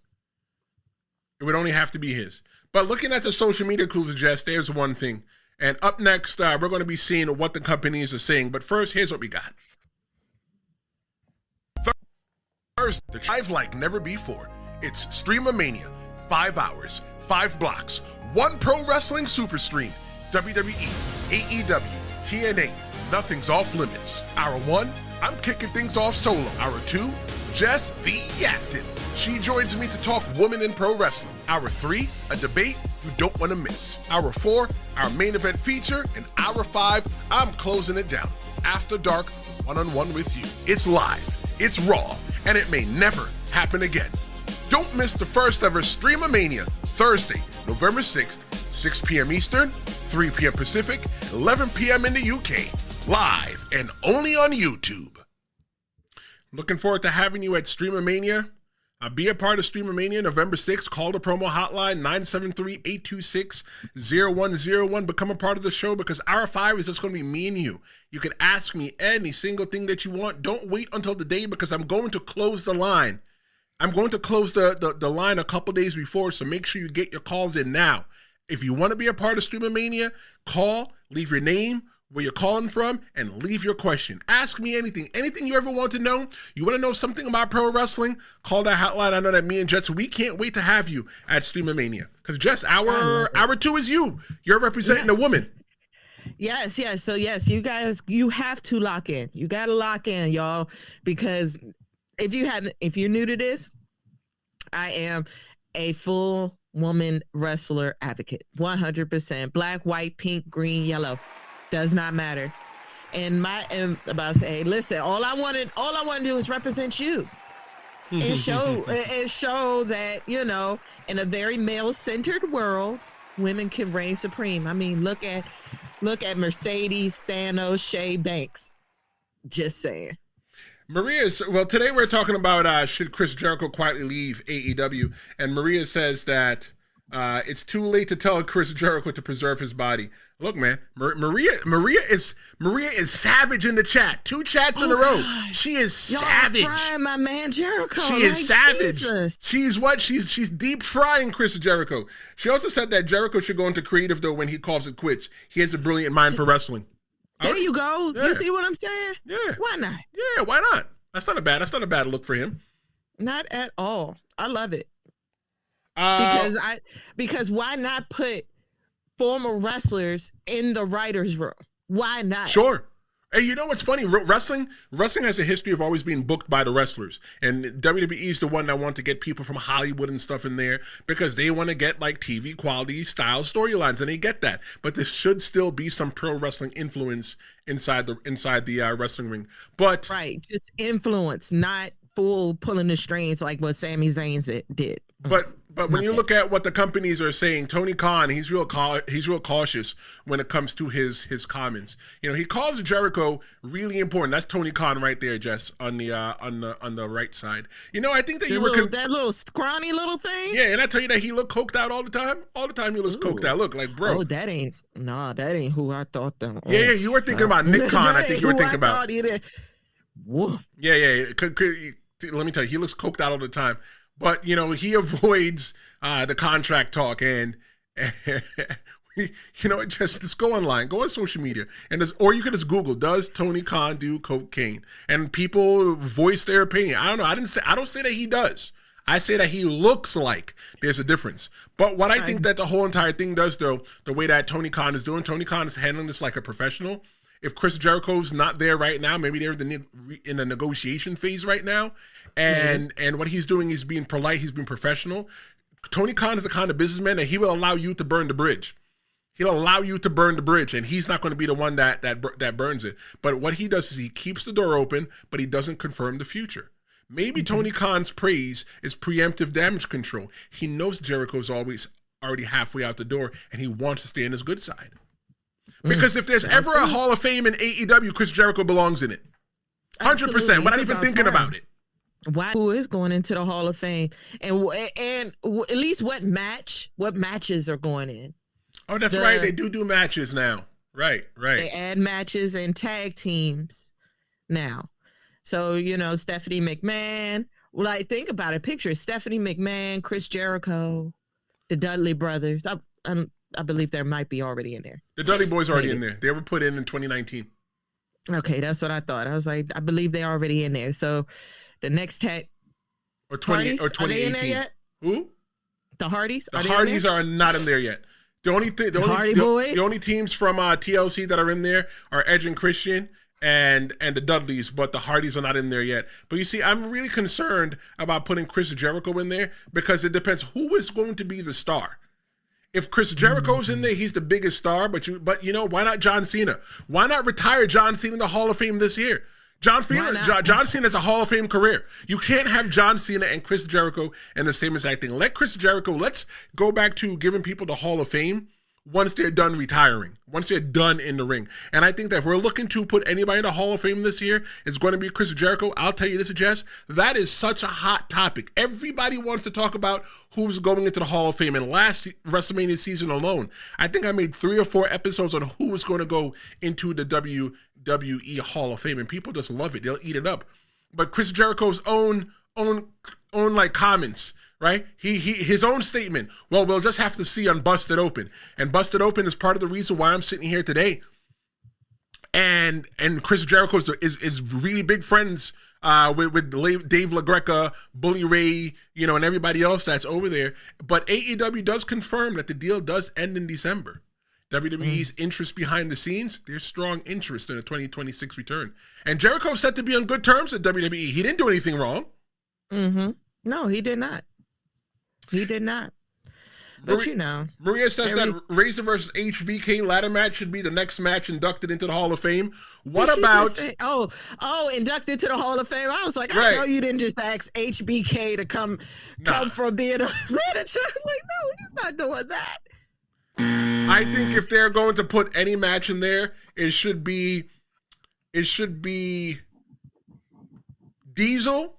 It would only have to be his. But looking at the social media clues, Jess, there's one thing. And up next, we're going to be seeing what the companies are saying. But first, here's what we got. Thursday, live like never before. It's Stream-A-Mania. 5 hours, 5 blocks, 1 pro wrestling super stream. WWE, AEW, TNA, nothing's off limits. Hour 1, I'm kicking things off solo. Hour 2, Jess the Active. She joins me to talk women in pro wrestling. Hour 3, a debate you don't want to miss. Hour 4, our main event feature. And Hour 5, I'm closing it down. After dark, one-on-one with you. It's live, it's raw, and it may never happen again. Don't miss the first ever Stream-A-Mania, Thursday, November 6th, 6 p.m. Eastern, 3 p.m. Pacific, 11 p.m. in the UK. Live and only on YouTube. Looking forward to having you at Stream-A-Mania. Be a part of Stream-A-Mania November 6th. Call the promo hotline 973-826-0101. Become a part of the show because Hour 5 is just going to be me and you. You can ask me any single thing that you want. Don't wait until the day because I'm going to close the line. I'm going to close the line a couple days before, so make sure you get your calls in now. If you want to be a part of Stream-A-Mania, call, leave your name, where you're calling from, and leave your question. Ask me anything you ever want to know. You want to know something about pro wrestling? Call that hotline. I know that me and Jess, we can't wait to have you at Stream-A-Mania. Because Jess, hour 2 is you. You're representing a woman. Yes. So yes, you guys, you have to lock in. You got to lock in, y'all, because if you're new to this, I am a full woman wrestler advocate. 100%. Black, white, pink, green, yellow. Does not matter. And I'm about to say, hey, listen, all I want to do is represent you. And show that, you know, in a very male-centered world, women can reign supreme. I mean, look at Mercedes, Thanos, Shay Banks. Just saying. Today we're talking about should Chris Jericho quietly leave AEW, and Maria says that it's too late to tell Chris Jericho to preserve his body. Look, man, Maria is savage in the chat. 2 chats in a row. Gosh. She is savage. Frying my man Jericho. She is savage. Jesus. She's deep frying Chris Jericho. She also said that Jericho should go into creative though when he calls it quits. He has a brilliant mind for wrestling. There you go. Yeah. You see what I'm saying? Yeah. Why not? Yeah, why not? That's not a bad look for him. Not at all. I love it. Because why not put former wrestlers in the writer's room? Why not? Sure. Hey, you know what's funny? Wrestling has a history of always being booked by the wrestlers. And WWE is the one that want to get people from Hollywood and stuff in there because they want to get like TV quality style storylines, and they get that. But there should still be some pro wrestling influence inside the wrestling ring. But right, just influence, not full pulling the strings like what Sami Zayn did. But But when you look at what the companies are saying, Tony Khan, he's real cautious when it comes to his comments. You know, he calls Jericho really important. That's Tony Khan right there, Jess, on the right side. You know, I think that that little scrawny little thing. Yeah, and I tell you that he looked coked out all the time. All the time he looks coked out. Look, like, bro. Oh, that ain't who I thought that. Yeah, you were thinking about Nick Khan. I think you were thinking about. Woof. Yeah. Let me tell you, he looks coked out all the time. But, you know, he avoids the contract talk, and you know, just go online, go on social media, or you can just Google, does Tony Khan do cocaine? And people voice their opinion. I don't know. I don't say that he does. I say that he looks like there's a difference. But what I think that the whole entire thing does, though, the way that Tony Khan is doing, Tony Khan is handling this like a professional. If Chris Jericho's not there right now, maybe they're in the negotiation phase right now, and what he's doing is being polite, he's being professional. Tony Khan is the kind of businessman that he will allow you to burn the bridge. He'll allow you to burn the bridge, and he's not going to be the one that burns it. But what he does is he keeps the door open, but he doesn't confirm the future. Maybe Tony Khan's praise is preemptive damage control. He knows Jericho's already halfway out the door, and he wants to stay on his good side. Because if there's ever a Hall of Fame in AEW, Chris Jericho belongs in it. 100%. We're not even thinking about it. Why? Who is going into the Hall of Fame? And at least what matches are going in? Oh, that's right. They do matches now. Right. They add matches and tag teams now. So, you know, Stephanie McMahon. Well, like, think about it. Picture Stephanie McMahon, Chris Jericho, the Dudley brothers. I believe there might be already in there. The Dudley boys are already in there. They were put in 2019. Okay, that's what I thought. I was like, I believe they're already in there. So the next tag or 2018. Are they in there yet? Who? The Hardys? The Hardys are not in there yet. The only teams from TLC that are in there are Edge and Christian and the Dudleys, but the Hardys are not in there yet. But you see, I'm really concerned about putting Chris Jericho in there because it depends who is going to be the star. If Chris Jericho's in there, he's the biggest star. But you know, why not John Cena? Why not retire John Cena in the Hall of Fame this year? John Cena has a Hall of Fame career. You can't have John Cena and Chris Jericho in the same exact thing. Let Chris Jericho, let's go back to giving people the Hall of Fame once they're done retiring, once they're done in the ring. And I think that if we're looking to put anybody in the Hall of Fame this year, it's going to be Chris Jericho. I'll tell you this, Jess, that is such a hot topic. Everybody wants to talk about who's going into the Hall of Fame. And last WrestleMania season alone, I think I made 3 or 4 episodes on who was going to go into the WWE Hall of Fame, and people just love it. They'll eat it up. But Chris Jericho's own like comments, right? His own statement. Well, we'll just have to see on Busted Open, and Busted Open is part of the reason why I'm sitting here today. And Chris Jericho is really big friends with Dave LaGreca, Bully Ray, you know, and everybody else that's over there. But AEW does confirm that the deal does end in December. WWE's interest behind the scenes, there's strong interest in a 2026 return. And Jericho's set to be on good terms at WWE. He didn't do anything wrong. No, he did not. But you know. Maria says that Razor versus HBK ladder match should be the next match inducted into the Hall of Fame. What about... inducted to the Hall of Fame? I was like, I know you didn't just ask HBK to come from being a manager. Like, no, he's not doing that. I think if they're going to put any match in there, it should be Diesel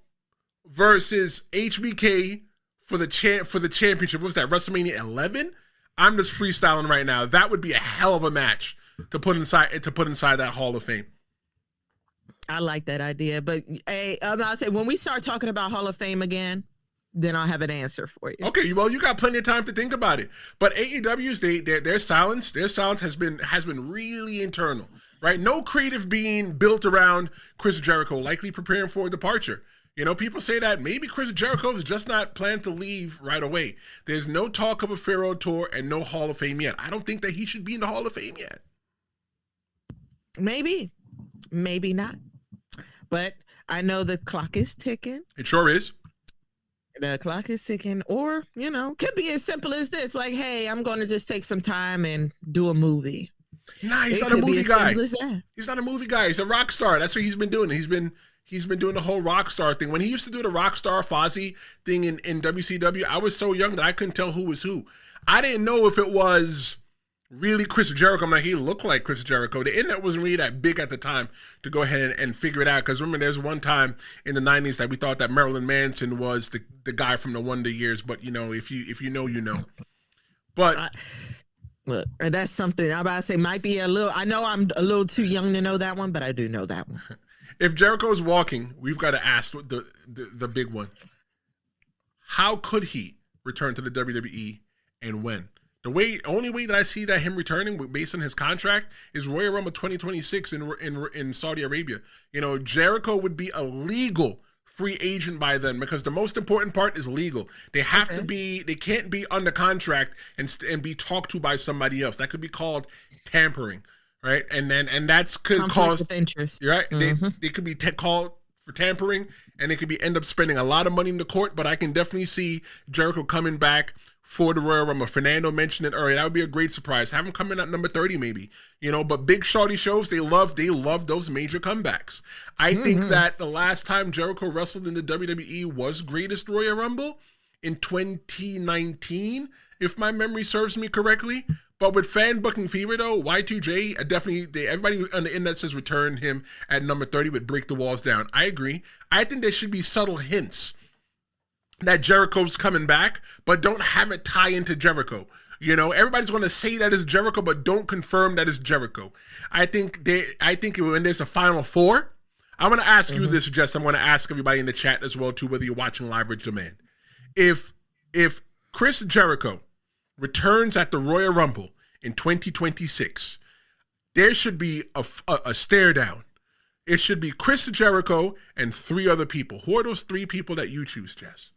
versus HBK for the championship. What was that, WrestleMania 11? I'm just freestyling right now. That would be a hell of a match to put inside that Hall of Fame. I like that idea, but I'll say when we start talking about Hall of Fame again, then I'll have an answer for you. Okay, well, you got plenty of time to think about it. But AEW's their silence has been really internal, right? No creative being built around Chris Jericho, likely preparing for a departure. You know, people say that maybe Chris Jericho is just not planned to leave right away. There's no talk of a farewell tour and no Hall of Fame yet. I don't think that he should be in the Hall of Fame yet. Maybe not. But I know the clock is ticking. It sure is. The clock is ticking, or, you know, could be as simple as this. Like, hey, I'm going to just take some time and do a movie. Nah, he's not a movie guy. He's not a movie guy. He's a rock star. That's what he's been doing. He's been he's been doing the whole Rockstar thing. When he used to do the Rockstar Fozzy thing in WCW, I was so young that I couldn't tell who was who. I didn't know if it was really Chris Jericho. I'm like, he looked like Chris Jericho. The internet wasn't really that big at the time to go ahead and figure it out. Because remember, there's one time in the 90s that we thought that Marilyn Manson was the guy from the Wonder Years. But, you know, if you know, you know. But look, that's something I'm about to say might be a little, I know I'm a little too young to know that one, but I do know that one. If Jericho's walking, we've got to ask the big one. How could he return to the WWE and when? Only way that I see that him returning based on his contract is Royal Rumble 2026 in Saudi Arabia. You know, Jericho would be a legal free agent by then because the most important part is legal. They have to be, they can't be under contract and be talked to by somebody else. That could be called tampering, right? And that's could cause interest, right? Mm-hmm. They could be called for tampering, and they could end up spending a lot of money in the court. But I can definitely see Jericho coming back for the Royal Rumble. Fernando mentioned it earlier. That would be a great surprise. Have him come in at number 30 maybe. You know, but big shorty shows, they love those major comebacks. I think that the last time Jericho wrestled in the WWE was Greatest Royal Rumble in 2019, if my memory serves me correctly. But with fan booking fever though, Y2J, everybody on the internet says return him at number 30 would break the walls down. I agree. I think there should be subtle hints that Jericho's coming back, but don't have it tie into Jericho. You know, everybody's going to say that is Jericho, but don't confirm that is Jericho. I think when there's a final four, I'm going to ask you this, Jess. I'm going to ask everybody in the chat as well too, whether you're watching live or demand. If Chris Jericho returns at the Royal Rumble in 2026, there should be a stare down. It should be Chris Jericho and 3 other people. Who are those 3 people that you choose, Jess?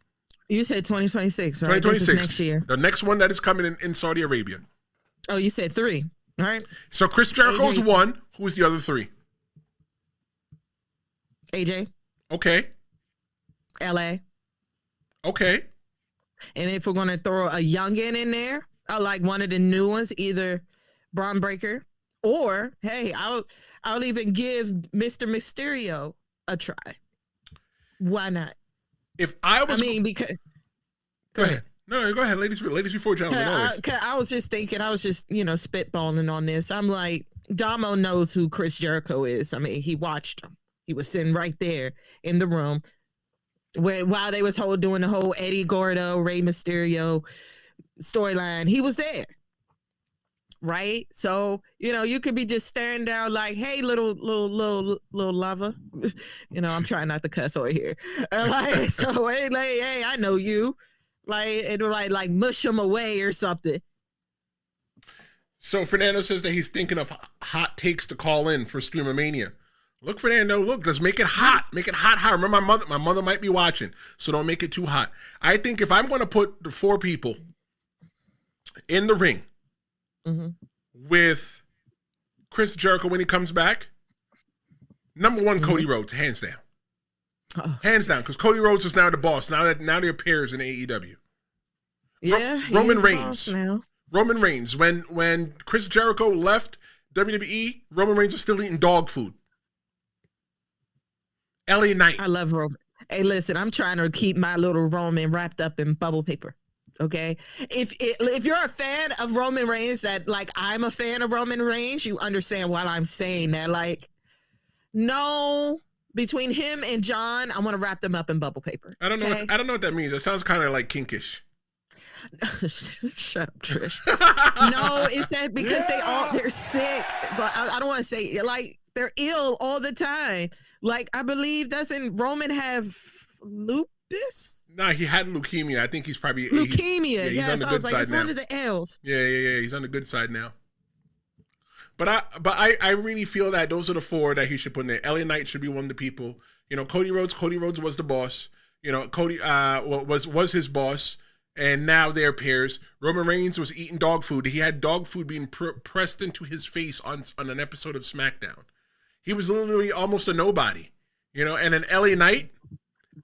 You said 2026, right? 2026. This is next year. The next one that is coming in Saudi Arabia. Oh, you said 3. All right. So Chris Jericho's 1. Who's the other 3? AJ. Okay. LA. Okay. And if we're going to throw a youngin in there, I like one of the new ones, either Braun Breaker or, hey, I'll even give Mr. Mysterio a try. Why not? If I was, because go ahead. No, go ahead, ladies before gentlemen. I was just thinking, spitballing on this. I'm like, Damo knows who Chris Jericho is. I mean, he watched him. He was sitting right there in the room while they was doing the whole Eddie Gordo, Rey Mysterio storyline. He was there. Right, so you could be just staring down like, "Hey, little lover," I'm trying not to cuss over here. So hey, I know you. Like it'll like mush him away or something. So Fernando says that he's thinking of hot takes to call in for Stream-A-Mania. Look, Fernando, let's make it hot. Make it hot. Remember, my mother might be watching, so don't make it too hot. I think if I'm going to put the 4 people in the ring. With Chris Jericho when he comes back, number 1, Cody Rhodes, hands down. Hands down, because Cody Rhodes is now the boss. Now he appears in AEW. Yeah, Roman Reigns. Now. Roman Reigns. When Chris Jericho left WWE, Roman Reigns was still eating dog food. LA Knight. I love Roman. Hey, listen, I'm trying to keep my little Roman wrapped up in bubble paper. Okay, if you're a fan of Roman Reigns, that like I'm a fan of Roman Reigns, you understand why I'm saying that. Like, no, between him and John, I want to wrap them up in bubble paper. I don't know. I don't know what that means. It sounds kind of like kinkish. Shut up, Trish. No, it's that because they're sick. But I don't want to say like they're ill all the time. Like I believe doesn't Roman have lupus? No, he had leukemia. I think he's probably leukemia. Yes, I was like, it's one of the L's. Yeah. He's on the good side now. But I really feel that those are the 4 that he should put in there. LA Knight should be one of the people. Cody Rhodes. Cody Rhodes was the boss. Cody was his boss, and now they're pairs. Roman Reigns was eating dog food. He had dog food being pressed into his face on an episode of SmackDown. He was literally almost a nobody. And then LA Knight.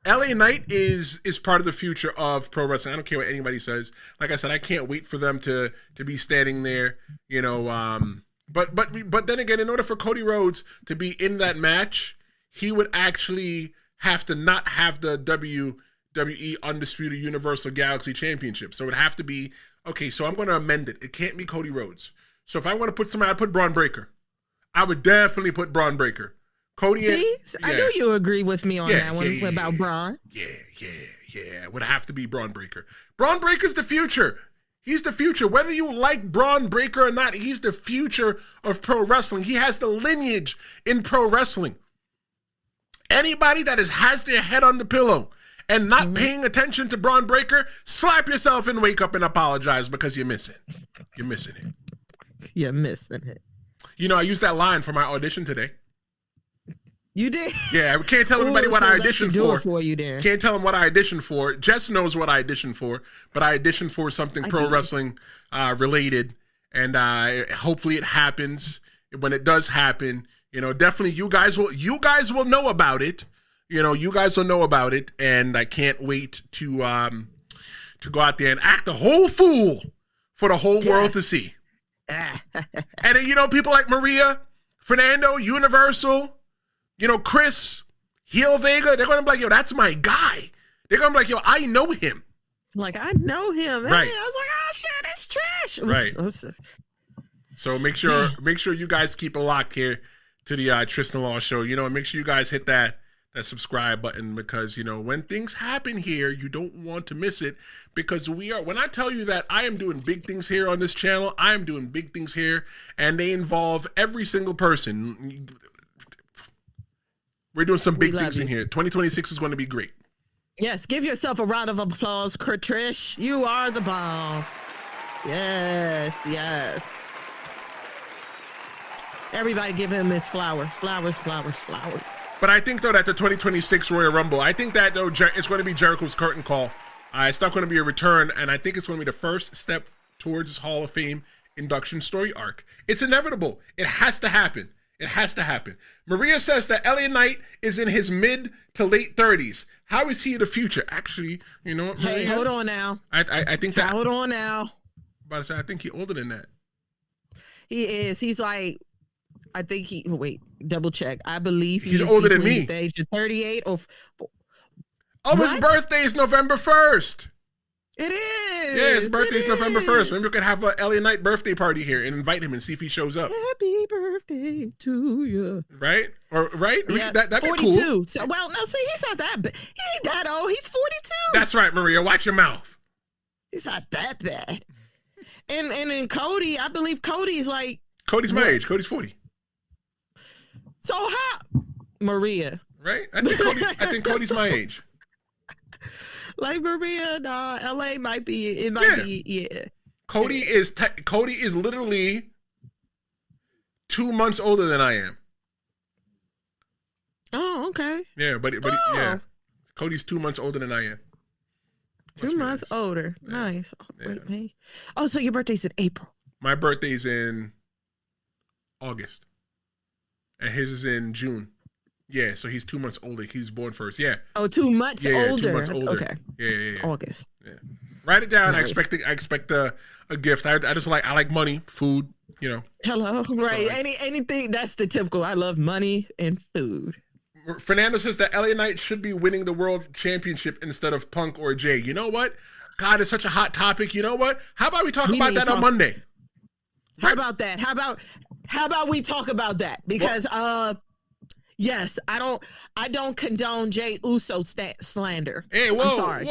LA Knight is part of the future of pro wrestling. I don't care what anybody says. Like I said, I can't wait for them to be standing there, But then again, in order for Cody Rhodes to be in that match, he would actually have to not have the WWE Undisputed Universal Galaxy Championship. So it would have to be, okay, so I'm going to amend it. It can't be Cody Rhodes. So if I want to put somebody, I'd put Braun Breaker. I would definitely put Braun Breaker. Cody. See, I knew you agree with me on that one about Braun. Yeah. It would have to be Braun Breaker. Braun Breaker's the future. He's the future. Whether you like Braun Breaker or not, he's the future of pro wrestling. He has the lineage in pro wrestling. Anybody that has their head on the pillow and not paying attention to Braun Breaker, slap yourself and wake up and apologize because you're missing. You're missing it. You're missing it. You know, I used that line for my audition today. You did? Yeah, I can't tell everybody what I auditioned for. You then. Can't tell them what I auditioned for. Jess knows what I auditioned for, but I auditioned for something pro wrestling related, and hopefully it happens. When it does happen, you know, definitely you guys will know about it. You know, you guys will know about it, and I can't wait to go out there and act a whole fool for the whole world to see. And then, you know, people like Maria, Fernando, Universal, you know, Chris, Heel Vega, they're going to be like, yo, that's my guy. They're going to be like, yo, I know him. Like, I know him. Right. I was like, oh, shit, it's trash. Right. Oops. So make sure you guys keep a lock here to the Tristan Law Show. You know, and make sure you guys hit that subscribe button, because, you know, when things happen here, you don't want to miss it, because when I tell you that I am doing big things here on this channel, I am doing big things here, and they involve every single person. We're doing some big things in here. 2026 is going to be great. Yes, give yourself a round of applause, Trish. You are the bomb. Yes. Everybody give him his flowers. But I think, though, that the 2026 Royal Rumble, I think that, though, it's going to be Jericho's curtain call. It's not going to be a return, and I think it's going to be the first step towards his Hall of Fame induction story arc. It's inevitable. It has to happen. Maria says that LA Knight is in his mid to late 30s. How is he the future? Actually, you know what, Maria? Hey, hold on now. I think that. Hold on now. About to say, I think he's older than that. He is. He's like, I think double check. I believe he's older than me. The age of 38 or. His birthday is November 1st. It is. Yeah, his birthday's November 1st. Maybe we could have a LA Knight birthday party here and invite him and see if he shows up. Happy birthday to you. Right? Yeah, that'd 42. be cool. So, well, no, see, he's not that bad. He ain't that old. He's 42. That's right, Maria. Watch your mouth. He's not that bad. And then Cody, I believe Cody's like. Cody's my age. Cody's 40. So how? Maria. Right? I think Cody's my age. Like Maria, LA might be. It might be. Yeah. Cody is literally 2 months older than I am. Oh, okay. Yeah, but yeah, Cody's 2 months older than I am. 2 months older. Yeah. Nice. Oh, wait, me. Oh, so your birthday's in April. My birthday's in August, and his is in June. Yeah, so he's 2 months older. He was born first. Yeah. Oh, 2 months older. 2 months older. Okay. Yeah. August. Yeah. Write it down. Nice. I expect a gift. I like money, food. You know. Hello. Right. Anything. That's the typical. I love money and food. Fernando says that LA Knight should be winning the world championship instead of Punk or Jay. You know what? God, it's such a hot topic. You know what? How about we talk about that on Monday? How about that? How about we talk about that? Because yes, I don't condone Jay Uso slander. Hey, whoa, I'm sorry.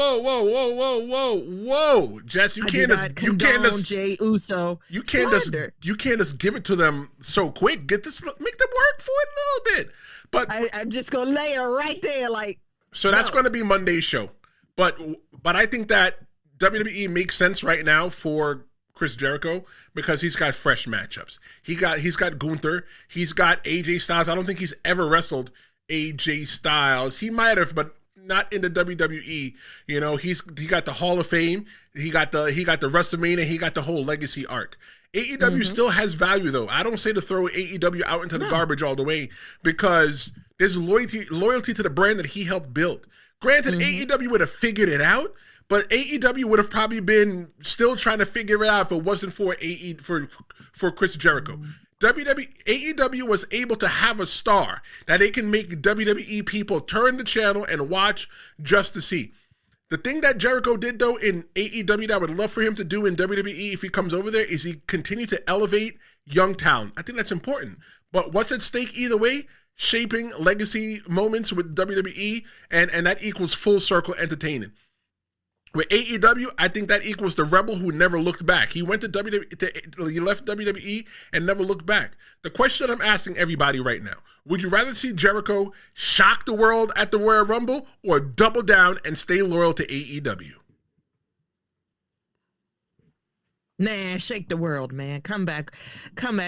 Whoa, Jess, you can't just Jay Uso. You can't just give it to them so quick. Make them work for it a little bit. But I'm just gonna lay it right there, like. So that's going to be Monday's show, but I think that WWE makes sense right now for Chris Jericho because he's got fresh matchups. He's got Gunther. He's got AJ Styles. I don't think he's ever wrestled AJ Styles. He might have, but not in the WWE. You know, he got the Hall of Fame. He got the WrestleMania. He got the whole legacy arc. AEW still has value, though. I don't say to throw AEW out into the garbage all the way because there's loyalty to the brand that he helped build. Granted, AEW would have figured it out, but AEW would have probably been still trying to figure it out if it wasn't for for Chris Jericho. AEW was able to have a star that they can make WWE people turn the channel and watch just to see. The thing that Jericho did, though, in AEW that I would love for him to do in WWE if he comes over there is he continue to elevate young talent. I think that's important. But what's at stake either way? Shaping legacy moments with WWE, and that equals full circle entertaining. With AEW, I think that equals the rebel who never looked back. He went to WWE, he left WWE and never looked back. The question I'm asking everybody right now, would you rather see Jericho shock the world at the Royal Rumble or double down and stay loyal to AEW? Nah, shake the world, man. Come back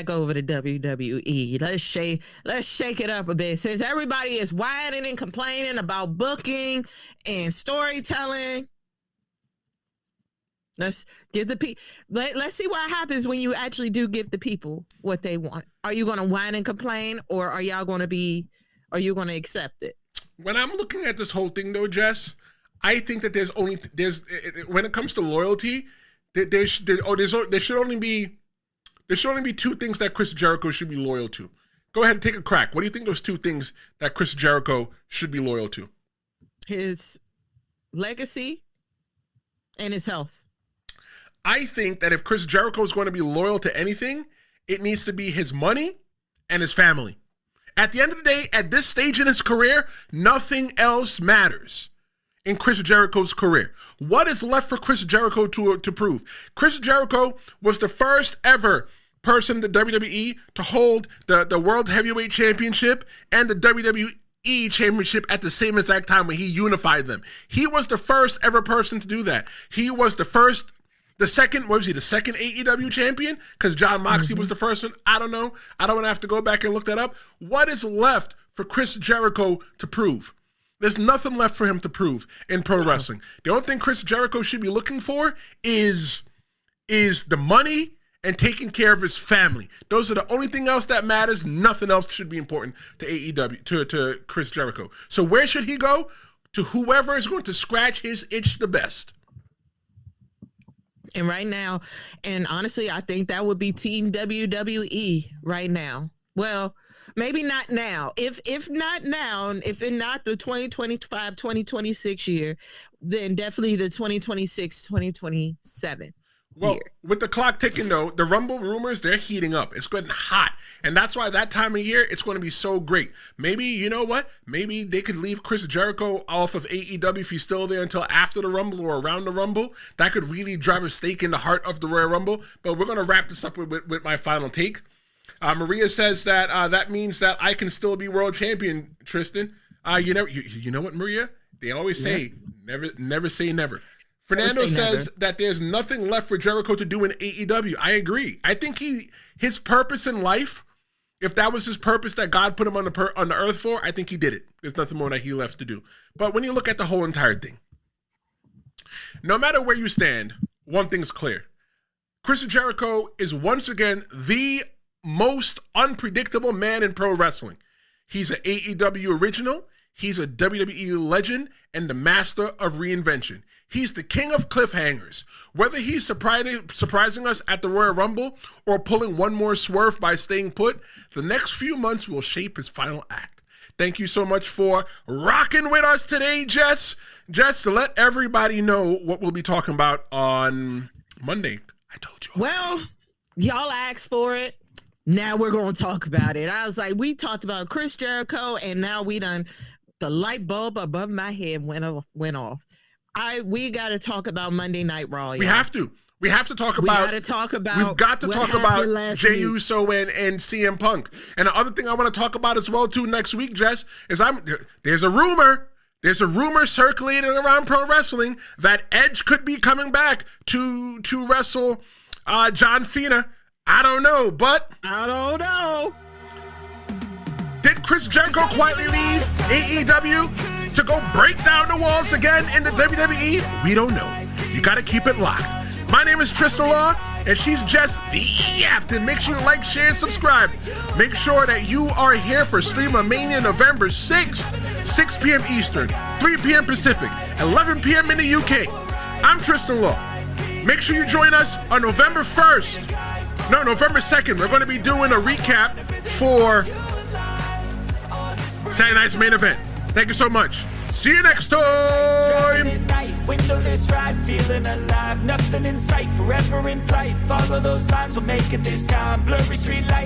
over to WWE. Let's shake it up a bit. Since everybody is whining and complaining about booking and storytelling, let's give the people. Let's see what happens when you actually do give the people what they want. Are you going to whine and complain, or are you going to accept it? When I'm looking at this whole thing, though, Jess, I think that there's when it comes to loyalty, there should only be two things that Chris Jericho should be loyal to. Go ahead and take a crack. What do you think those two things that Chris Jericho should be loyal to? His legacy and his health. I think that if Chris Jericho is going to be loyal to anything, it needs to be his money and his family. At the end of the day, at this stage in his career, nothing else matters in Chris Jericho's career. What is left for Chris Jericho to prove? Chris Jericho was the first ever person in the WWE to hold the World Heavyweight Championship and the WWE Championship at the same exact time when he unified them. He was the first ever person to do that. He was the second AEW champion? Because John Moxley was the first one. I don't know. I don't want to have to go back and look that up. What is left for Chris Jericho to prove? There's nothing left for him to prove in pro wrestling. The only thing Chris Jericho should be looking for is the money and taking care of his family. Those are the only thing else that matters. Nothing else should be important to AEW, to Chris Jericho. So where should he go? To whoever is going to scratch his itch the best. And right now, and honestly, I think that would be Team WWE right now. Well, maybe not now. If not now, if in not the 2025, 2026 year, then definitely the 2026, 2027 Well, year. With the clock ticking, though, the Rumble rumors, they're heating up. It's getting hot. And that's why that time of year, it's going to be so great. Maybe, you know what? Maybe they could leave Chris Jericho off of AEW if he's still there until after the Rumble or around the Rumble. That could really drive a stake in the heart of the Royal Rumble. But we're going to wrap this up with my final take. Maria says that that means that I can still be world champion, Tristan. You know what, Maria? They always say, never say never. Fernando says that there's nothing left for Jericho to do in AEW. I agree. I think his purpose in life, if that was his purpose that God put him on the earth for, I think he did it. There's nothing more that he left to do. But when you look at the whole entire thing, no matter where you stand, one thing's clear. Chris Jericho is once again the most unpredictable man in pro wrestling. He's an AEW original. He's a WWE legend and the master of reinvention. He's the king of cliffhangers. Whether he's surprising us at the Royal Rumble or pulling one more swerve by staying put, the next few months will shape his final act. Thank you so much for rocking with us today, Jess. Jess, to let everybody know what we'll be talking about on Monday. I told you. Well, y'all asked for it. Now we're going to talk about it. I was like, we talked about Chris Jericho, and now the light bulb above my head went off. We got to talk about Monday Night Raw. Y'all. We have to. We have to talk about. We've got to talk about Jey Uso and CM Punk. And the other thing I want to talk about as well too next week, Jess, is there's a rumor. There's a rumor circulating around pro wrestling that Edge could be coming back to wrestle John Cena. I don't know, but I don't know. Did Chris Jericho quietly leave AEW to go break down the walls again in the WWE? We don't know. You got to keep it locked. My name is Tristan Law, and she's Jess the Captain. Make sure you like, share, and subscribe. Make sure that you are here for Stream-A-Mania November 6th, 6 p.m. Eastern, 3 p.m. Pacific, 11 p.m. in the UK. I'm Tristan Law. Make sure you join us on November 1st No, November 2nd, we're going to be doing a recap for Saturday night's main event. Thank you so much. See you next time. Windowless ride, feeling alive, nothing in sight, forever in flight. Follow those lines, we're making this time. Blurry street lights.